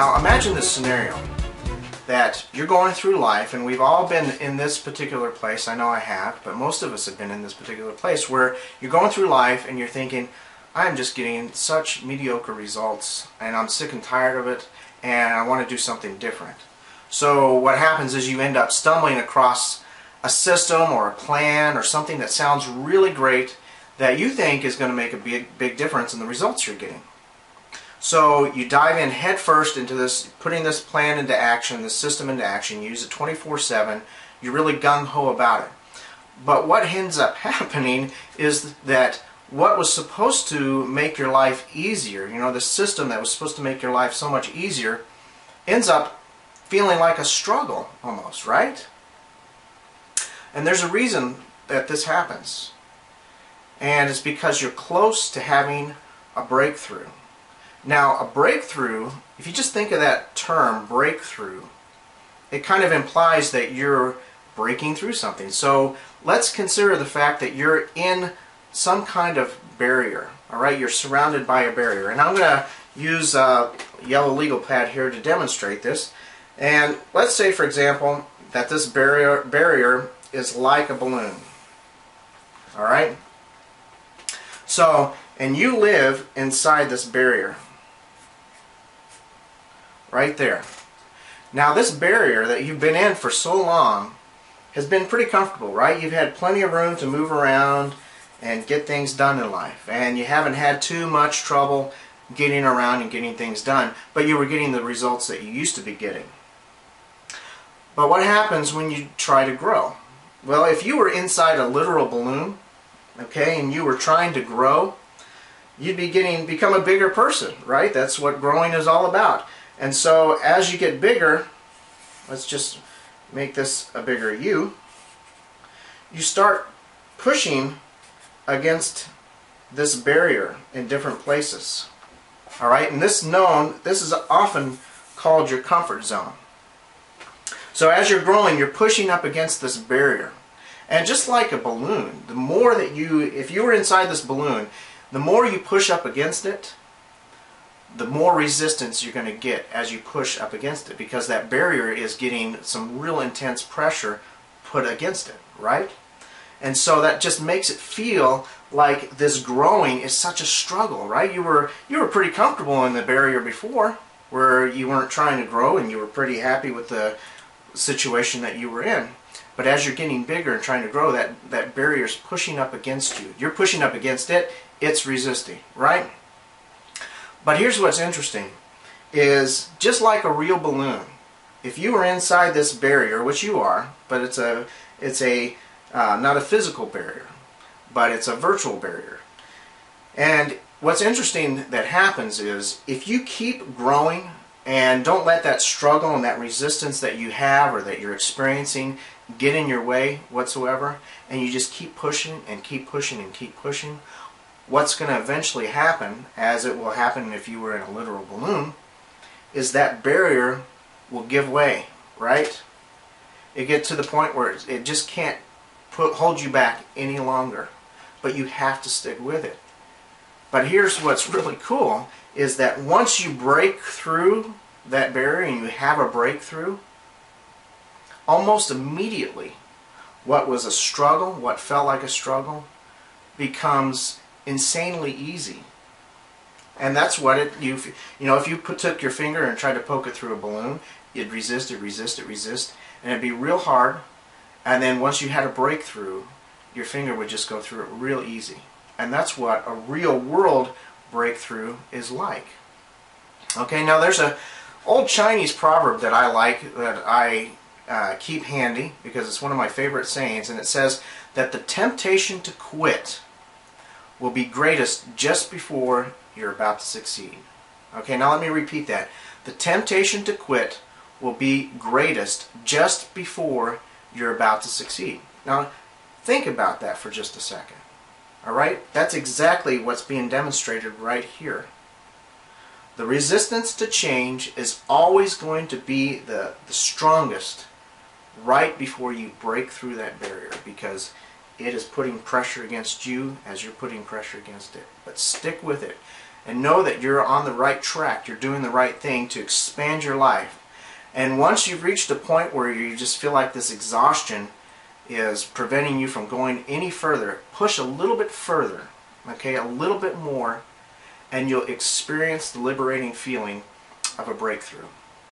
Now imagine this scenario, that you're going through life, and we've all been in this particular place. I know I have, but most of us have been in this particular place where you're going through life and you're thinking, I'm just getting such mediocre results and I'm sick and tired of it and I want to do something different. So what happens is you end up stumbling across a system or a plan or something that sounds really great that you think is going to make a big difference in the results you're getting. So you dive in head first into this, putting this plan into action, this system into action, you use it 24/7, you're really gung-ho about it. But what ends up happening is that what was supposed to make your life easier, the system that was supposed to make your life so much easier, ends up feeling like a struggle almost, right? And there's a reason that this happens. And it's because you're close to having a breakthrough. Now, a breakthrough, if you just think of that term, breakthrough, it kind of implies that you're breaking through something. So let's consider the fact that you're in some kind of barrier. All right, you're surrounded by a barrier. And I'm going to use a yellow legal pad here to demonstrate this. And let's say, for example, that this barrier is like a balloon. All right? So, and you live inside this barrier. Right there. Now this barrier that you've been in for so long has been pretty comfortable, right? You've had plenty of room to move around and get things done in life. And you haven't had too much trouble getting around and getting things done. But you were getting the results that you used to be getting. But what happens when you try to grow? Well, if you were inside a literal balloon, okay, and you were trying to grow, you'd be become a bigger person, right? That's what growing is all about. And so as you get bigger, let's just make this a bigger you, you start pushing against this barrier in different places. All right, and this is often called your comfort zone. So as you're growing, you're pushing up against this barrier. And just like a balloon, the more that if you were inside this balloon, the more you push up against it, the more resistance you're going to get as you push up against it, because that barrier is getting some real intense pressure put against it, right? And so that just makes it feel like this growing is such a struggle, right? You were pretty comfortable in the barrier before, where you weren't trying to grow and you were pretty happy with the situation that you were in. But as you're getting bigger and trying to grow, that barrier is pushing up against you. You're pushing up against it, it's resisting, right? But here's what's interesting, is just like a real balloon, if you were inside this barrier, which you are, but it's not a physical barrier, but it's a virtual barrier. And what's interesting that happens is, if you keep growing and don't let that struggle and that resistance that you have or that you're experiencing get in your way whatsoever, and you just keep pushing and keep pushing and keep pushing, what's going to eventually happen, as it will happen if you were in a literal balloon, is that barrier will give way, right? It gets to the point where it just can't hold you back any longer, but you have to stick with it. But here's what's really cool, is that once you break through that barrier and you have a breakthrough, almost immediately what was a struggle, what felt like a struggle, becomes insanely easy. And that's what if you took your finger and tried to poke it through a balloon, you'd resist, and it'd be real hard. And then once you had a breakthrough, your finger would just go through it real easy. And that's what a real world breakthrough is like. Okay, now there's an old Chinese proverb that I like, that I keep handy, because it's one of my favorite sayings, and it says that the temptation to quit will be greatest just before you're about to succeed. Okay, now let me repeat that. The temptation to quit will be greatest just before you're about to succeed. Now, think about that for just a second. All right? That's exactly what's being demonstrated right here. The resistance to change is always going to be the strongest right before you break through that barrier, because it is putting pressure against you as you're putting pressure against it. But stick with it. and know that you're on the right track. You're doing the right thing to expand your life. And once you've reached a point where you just feel like this exhaustion is preventing you from going any further, push a little bit further, okay, a little bit more, and you'll experience the liberating feeling of a breakthrough.